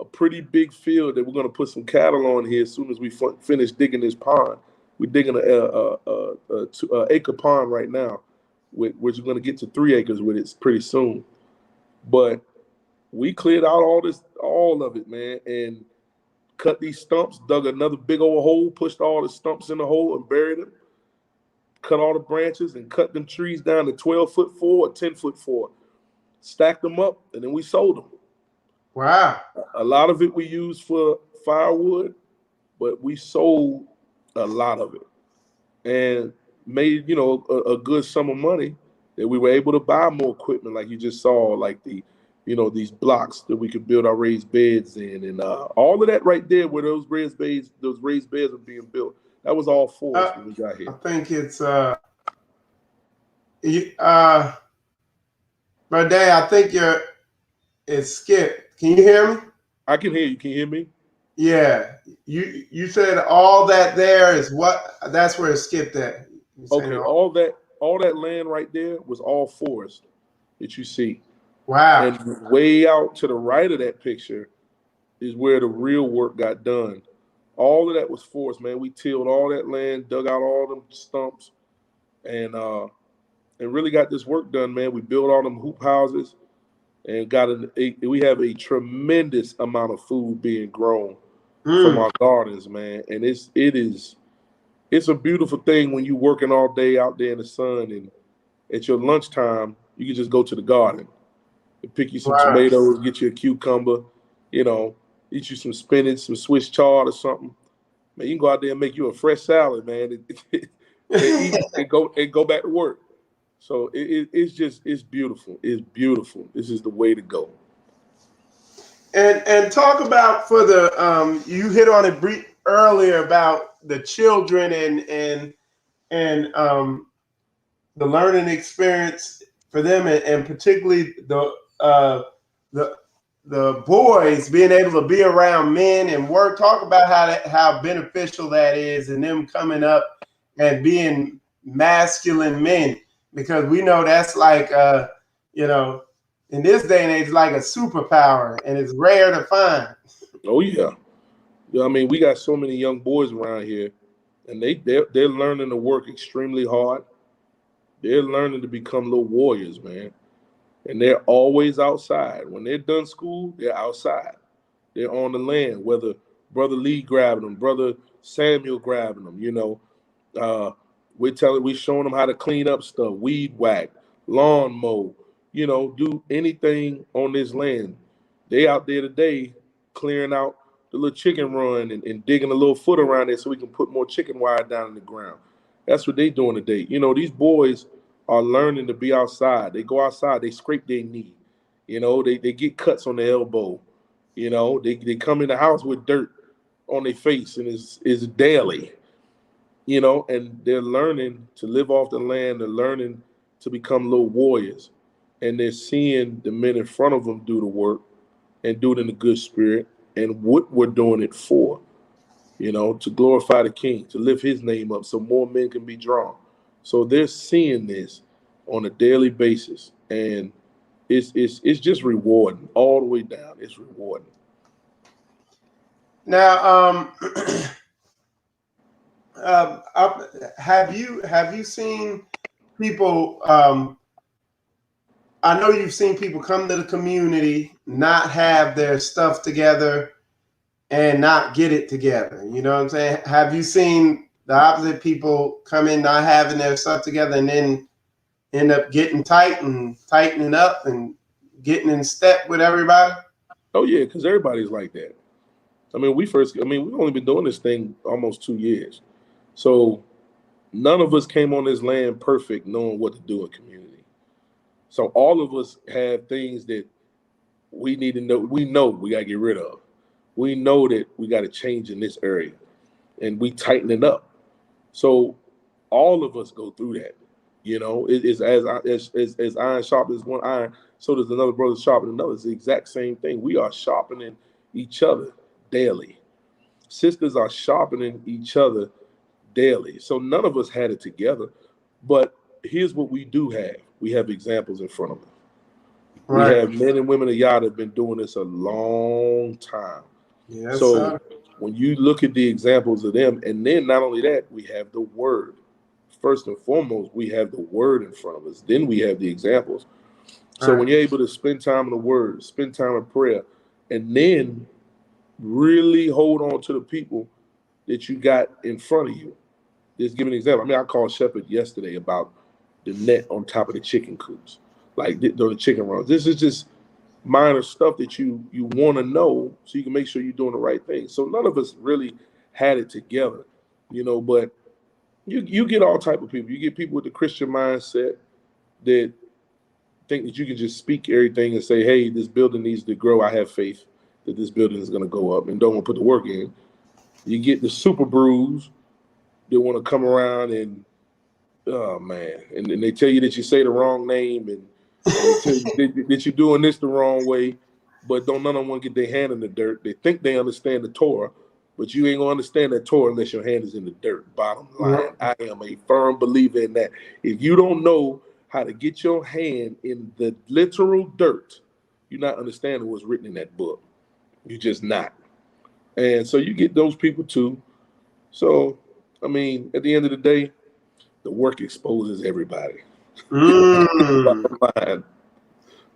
a pretty big field that we're going to put some cattle on here as soon as we finish digging this pond. we're digging a acre pond right now, which we're going to get to 3 acres with it pretty soon. But we cleared out all of it, man, and cut these stumps, dug another big old hole, pushed all the stumps in the hole and buried them, cut all the branches and cut them trees down to 12-foot 4 or 10-foot 4, stacked them up, and then we sold them. Wow. A lot of it we used for firewood, but we sold a lot of it and made, a good sum of money that we were able to buy more equipment, like you just saw, like these blocks that we could build our raised beds in, and all of that right there where those raised beds are being built. That was all for us when we got here. I think it's Brother Day, I think it's Skip. Can you hear me? I can hear you. Can you hear me? Yeah. You said all that there is that's where it skipped at. Okay, all that land right there was all forest that you see. Wow. And way out to the right of that picture is where the real work got done. All of that was forest, man. We tilled all that land, dug out all them stumps, and really got this work done, man. We built all them hoop houses and we have a tremendous amount of food being grown from our gardens, man. And it's a beautiful thing when you're working all day out there in the sun, and at your lunchtime, you can just go to the garden and pick you some tomatoes, get you a cucumber, eat you some spinach, some Swiss chard or something. Man, you can go out there and make you a fresh salad, man, and eat and go back to work. So it's beautiful. It's beautiful. This is the way to go. And talk about for the you hit on it earlier about the children and the learning experience for them, and particularly the boys being able to be around men and work. Talk about how beneficial that is, and them coming up and being masculine men, because we know that's like in this day and age like a superpower, and it's rare to find. Oh yeah. I mean, we got so many young boys around here, and they're learning to work extremely hard. They're learning to become little warriors, man. And they're always outside. When they're done school, they're outside. They're on the land, whether Brother Lee grabbing them, Brother Samuel grabbing them, we're showing them how to clean up stuff, weed whack, lawn mow, do anything on this land. They out there today clearing out the little chicken run and digging a little foot around there so we can put more chicken wire down in the ground. That's what they doing today. These boys are learning to be outside. They go outside, they scrape their knee. They get cuts on their elbow. They come in the house with dirt on their face, and it's daily. And they're learning to live off the land. They're learning to become little warriors. And they're seeing the men in front of them do the work and do it in a good spirit, and what we're doing it for, to glorify the King, to lift his name up so more men can be drawn. So they're seeing this on a daily basis, and it's just rewarding all the way down. It's rewarding. Now, have you seen people? I know you've seen people come to the community, not have their stuff together, and not get it together. You know what I'm saying? Have you seen the opposite? People come in not having their stuff together, and then end up getting tight and tightening up and getting in step with everybody? Oh yeah, because everybody's like that. I mean, we've only been doing this thing almost 2 years. So none of us came on this land perfect, knowing what to do in community. So all of us have things that we need to know. We know we got to get rid of. We know that we got to change in this area, and we tighten it up. So all of us go through that. It's as iron sharpens one iron, so does another brother sharpening another. It's the exact same thing. We are sharpening each other daily. Sisters are sharpening each other daily. So none of us had it together, but here's what we do have. We have examples in front of us. Right. We have men and women of Yah that have been doing this a long time. Yes, so sir. when you look at the examples of them, and then not only that, we have the word. First and foremost, we have the word in front of us. Then we have the examples. So when you're able to spend time in the word, spend time in prayer, and then really hold on to the people that you got in front of you. Just give an example. I mean, I called Shepard yesterday about the net on top of the chicken coops, like the chicken runs. This is just minor stuff that you want to know so you can make sure you're doing the right thing. So none of us really had it together, but you get all type of people. You get people with the Christian mindset that think that you can just speak everything and say, hey, this building needs to grow. I have faith that this building is going to go up, and don't want to put the work in. You get the super brews that want to come around and, oh man, and they tell you that you say the wrong name, and they tell you that you're doing this the wrong way, but don't none of them want to get their hand in the dirt. They think they understand the Torah, but you ain't going to understand that Torah unless your hand is in the dirt. Bottom line, I am a firm believer in that. If you don't know how to get your hand in the literal dirt, you're not understanding what's written in that book. You're just not. And so you get those people too. So, I mean, at the end of the day, the work exposes everybody.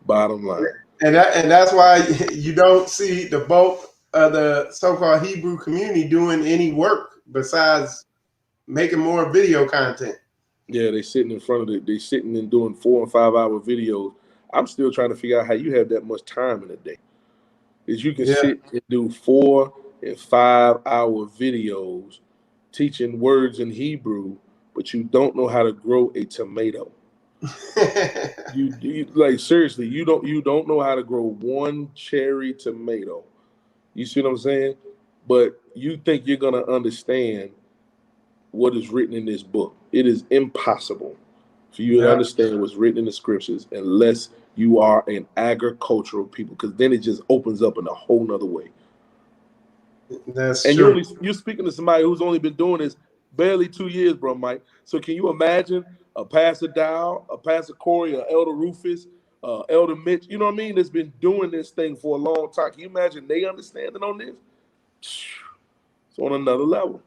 Bottom line. And that's why you don't see the bulk of the so-called Hebrew community doing any work besides making more video content. Yeah, they sitting in front of it. They sitting and doing 4 and 5 hour videos. I'm still trying to figure out how you have that much time in a day. Is you can sit and do 4 and 5 hour videos teaching words in Hebrew, but you don't know how to grow a tomato. you like seriously, you don't know how to grow one cherry tomato. You see what I'm saying? But you think you're gonna understand what is written in this book. It is impossible for you to understand what's written in the scriptures unless you are an agricultural people, because then it just opens up in a whole nother way. That's and true. you're speaking to somebody who's only been doing this barely 2 years, bro, Mike. So can you imagine a Pastor Dowell, a Pastor Corey, a Elder Rufus, Elder Mitch, you know what I mean, that's been doing this thing for a long time? Can you imagine they understanding on this? It's on another level.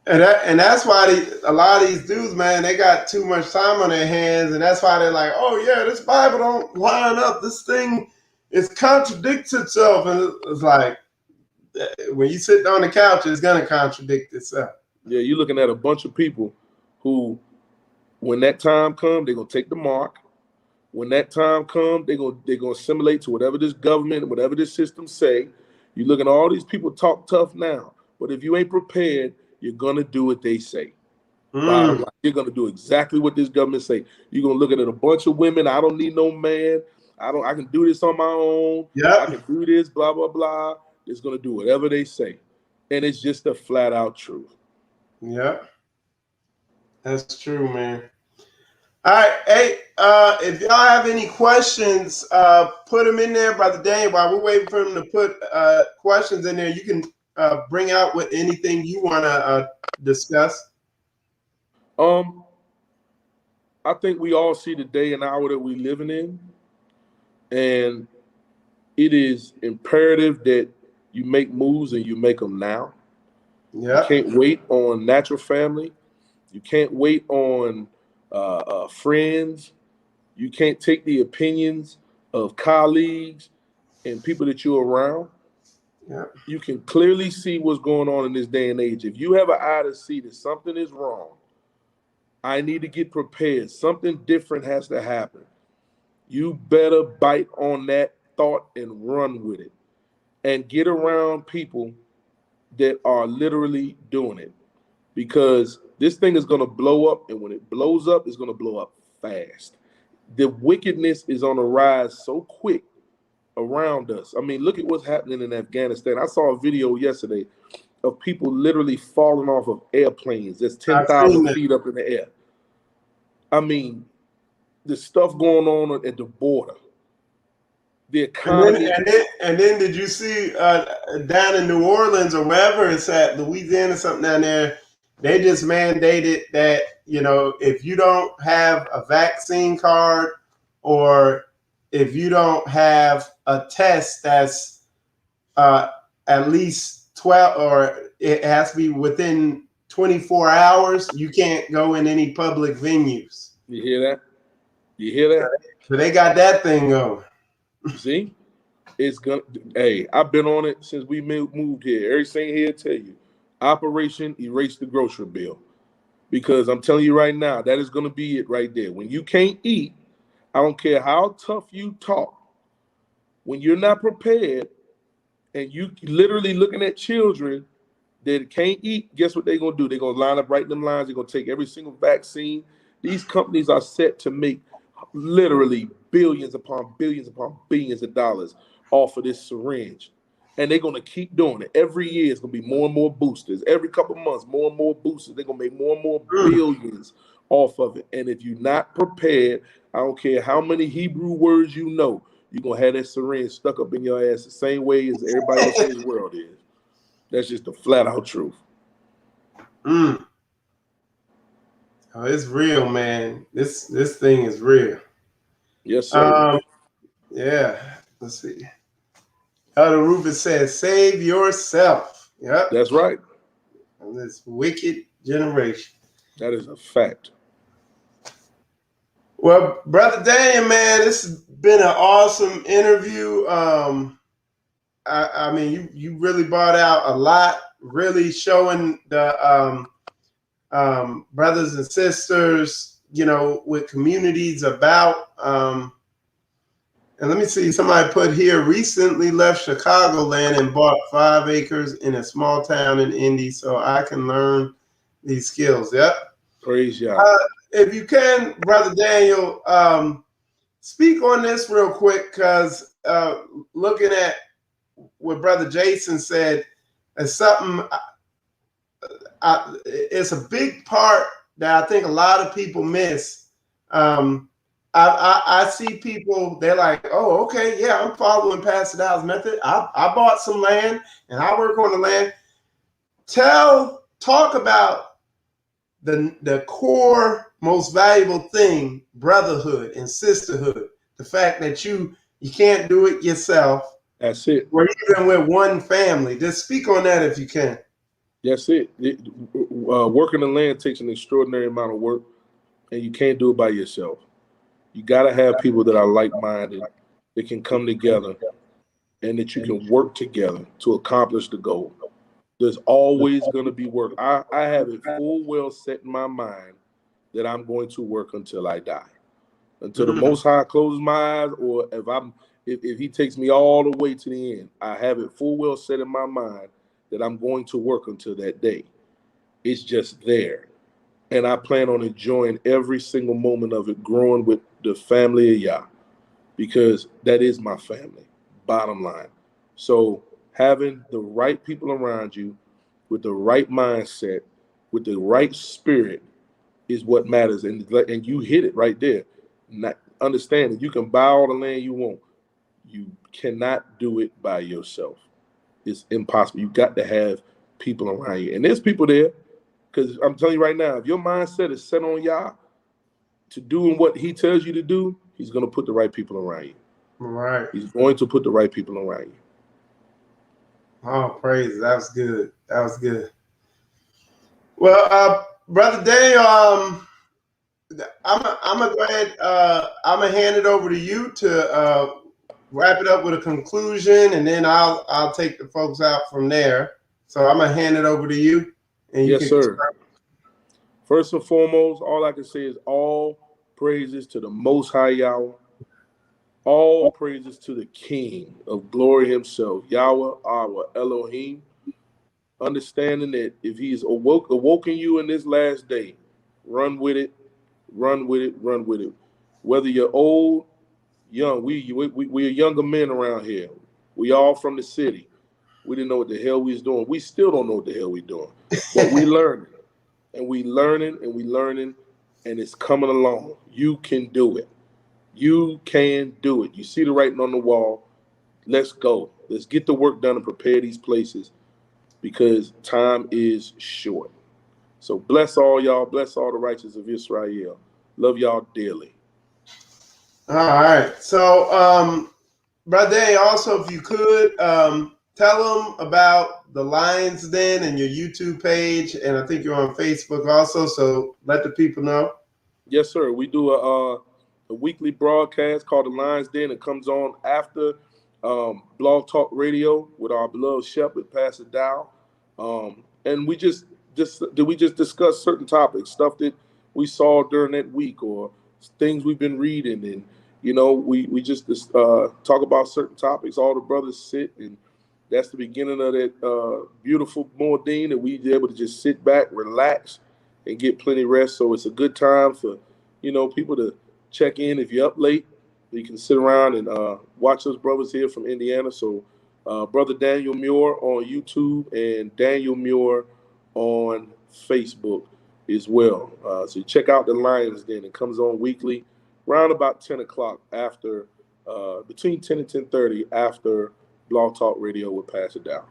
And that's why a lot of these dudes, man, they got too much time on their hands, and that's why they're like, oh yeah, this Bible don't line up. This thing is contradicts itself, and it's like when you sit on the couch, it's gonna contradict itself. Yeah, you're looking at a bunch of people who, when that time comes, they're gonna take the mark. When that time comes, they're gonna assimilate to whatever this government, whatever this system say. You're looking at all these people talk tough now, but if you ain't prepared, you're gonna do what they say. Bottom line, you're gonna do exactly what this government say. You're gonna look at a bunch of women. I don't need no man. I can do this on my own. Yeah, I can do this. Blah blah blah. It's gonna do whatever they say, and it's just a flat out truth. Yeah, that's true, man. All right, hey, if y'all have any questions, put them in there, Brother Dane. While we're waiting for him to put questions in there, you can bring out with anything you want to discuss. I think we all see the day and hour that we're living in, and it is imperative that you make moves and you make them now. Yeah, you can't wait on natural family. You can't wait on friends. You can't take the opinions of colleagues and people that you're around. yeah. You can clearly see what's going on in this day and age. If you have an eye to see that something is wrong, I need to get prepared. Something different has to happen. You better bite on that thought and run with it, and get around people that are literally doing it, because this thing is going to blow up, and when it blows up, it's going to blow up fast. The wickedness is on the rise so quick around us. I mean, look at what's happening in Afghanistan. I saw a video yesterday of people literally falling off of airplanes that's 10,000 feet up in the air. I mean, the stuff going on at the border, the economy. And then did you see down in New Orleans or wherever it's at, Louisiana, something down there, they just mandated that, if you don't have a vaccine card, or if you don't have a test that's at least 12, or it has to be within 24 hours. You can't go in any public venues. You hear that? You hear that? So they got that thing going. See? It's gonna. Hey, I've been on it since we moved here. Everything here tell you, Operation Erase the Grocery Bill, because I'm telling you right now, that is gonna be it right there. When you can't eat, I don't care how tough you talk. When you're not prepared, and you literally looking at children that can't eat, guess what they're gonna do? They're gonna line up right in them lines. They're gonna take every single vaccine. These companies are set to make literally billions upon billions of dollars off of this syringe. And they're gonna keep doing it. Every year it's gonna be more and more boosters. Every couple of months, more and more boosters. They're gonna make more and more billions off of it. And if you're not prepared, I don't care how many Hebrew words you know, you're gonna have that syringe stuck up in your ass the same way as everybody else in this world is. That's just the flat out truth. Oh, it's real, man. This thing is real. Yes, sir. Yeah. Let's see. Elder Rufus says, "Save yourself." Yep. That's right. From this wicked generation. That is a fact. Well, Brother Daniel, man, this has been an awesome interview. I mean, you really brought out a lot, really showing the brothers and sisters, what communities about. And let me see, somebody put here, recently left Chicagoland and bought 5 acres in a small town in Indy so I can learn these skills. Yep. Praise God. If you can, Brother Daniel, speak on this real quick, because looking at what Brother Jason said, is something, it's a big part that I think a lot of people miss. I see people, they're like, oh, okay, yeah, I'm following Pastor Dowell's method. I bought some land and I work on the land. Talk about the core, most valuable thing, brotherhood and sisterhood. The fact that you can't do it yourself. That's it. Or even with one family. Just speak on that if you can. That's it. Working the land takes an extraordinary amount of work, and you can't do it by yourself. You got to have people that are like-minded, that can come together, and that you can work together to accomplish the goal. There's always going to be work. I have it full well set in my mind that I'm going to work until I die. Until the Most High closes my eyes, or if he takes me all the way to the end, I have it full well set in my mind that I'm going to work until that day. It's just there. And I plan on enjoying every single moment of it, growing with the family of Yah, because that is my family, bottom line. So having the right people around you with the right mindset, with the right spirit is what matters. And you hit it right there. Not understanding you can buy all the land you want. You cannot do it by yourself. It's impossible. You got to have people around you. And there's people there, because I'm telling you right now, if your mindset is set on Yah to doing what he tells you to do, he's going to put the right people around you. Right. He's going to put the right people around you. Oh, praise. That was good. That was good. Well, Brother Daniel, I'm gonna go ahead. I'm gonna hand it over to you to wrap it up with a conclusion, and then I'll take the folks out from there. So I'm gonna hand it over to you. And yes, sir. First and foremost, all I can say is all praises to the Most High Yahweh. All praises to the King of glory himself, Yahweh, our Elohim. Understanding that if he's awoken you in this last day, run with it, run with it, run with it. Whether you're old, young, we're younger men around here. We all from the city. We didn't know what the hell we was doing. We still don't know what the hell we doing. But we learning. And we learning, and it's coming along. You can do it. You can do it. You see the writing on the wall. Let's go. Let's get the work done and prepare these places, because time is short. So bless all y'all. Bless all the righteous of Israel. Love y'all dearly. All right. So, Brother Daniel, also, if you could, tell them about the Lions Den and your YouTube page, and I think you're on Facebook also. So let the people know. Yes, sir. We do a weekly broadcast called the Lions Den. It comes on after Blog Talk Radio with our beloved shepherd, Pastor Dowell, and we just discuss certain topics, stuff that we saw during that week, or things we've been reading, and we just talk about certain topics. All the brothers sit, and that's the beginning of that beautiful morning that we able to just sit back, relax, and get plenty rest. So it's a good time for people to check in. If you're up late, you can sit around and watch those brothers here from Indiana. So Brother Daniel Muir on YouTube and Daniel Muir on Facebook as well. So check out the Lions Den. It comes on weekly around about 10 o'clock after between 10 and 10:30 after Blog Talk Radio with Pastor Dowell.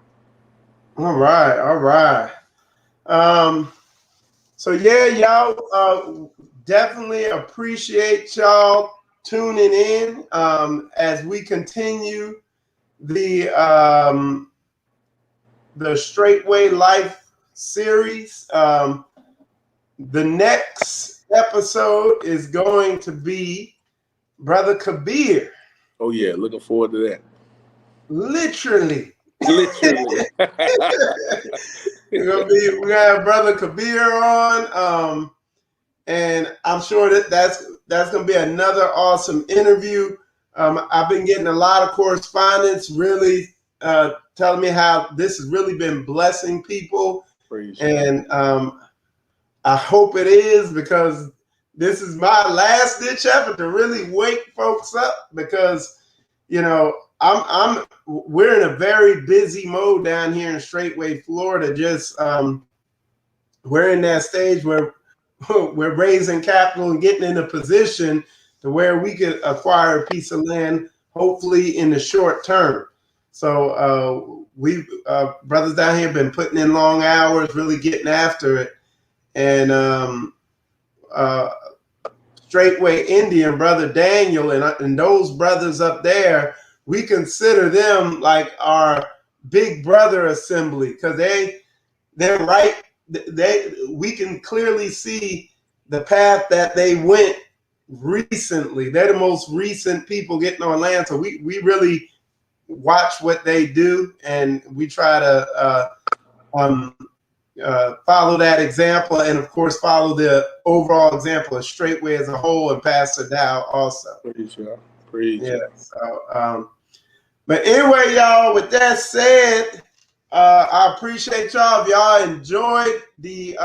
All right. So yeah, y'all definitely appreciate y'all tuning in as we continue the Straitway Life series. The next episode is going to be Brother Kabir. Oh yeah, looking forward to that. Literally. We're gonna have Brother Kabir on, and I'm sure that's gonna be another awesome interview. I've been getting a lot of correspondence, really telling me how this has really been blessing people. Praise and I hope it is, because this is my last ditch effort to really wake folks up, because we're in a very busy mode down here in Straitway, Florida. Just we're in that stage where we're raising capital and getting in a position to where we could acquire a piece of land, hopefully in the short term. So we brothers down here have been putting in long hours, really getting after it. And Straitway Indy and Brother Daniel and those brothers up there, we consider them like our big brother assembly, because they're right. We can clearly see the path that they went recently. They're the most recent people getting on land, so we really watch what they do, and we try to follow that example, and of course follow the overall example of Straitway as a whole, and Pastor Dowell also. Praise y'all. Praise. Yeah. So, but anyway, y'all, with that said, I appreciate y'all. If y'all enjoyed the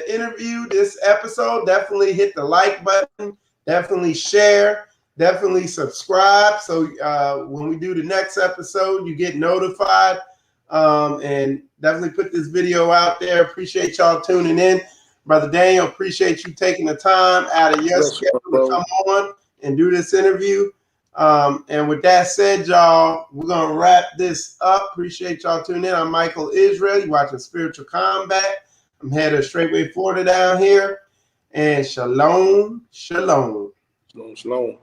interview, this episode, definitely hit the like button, definitely share, definitely subscribe. So when we do the next episode, you get notified. And definitely put this video out there. Appreciate y'all tuning in. Brother Daniel, appreciate you taking the time out of your schedule to come on and do this interview. And with that said, y'all, we're going to wrap this up. Appreciate y'all tuning in. I'm Michael Israel. You're watching Spiritual Combat. I'm head of Straitway, Florida down here. And shalom, shalom. Shalom, shalom.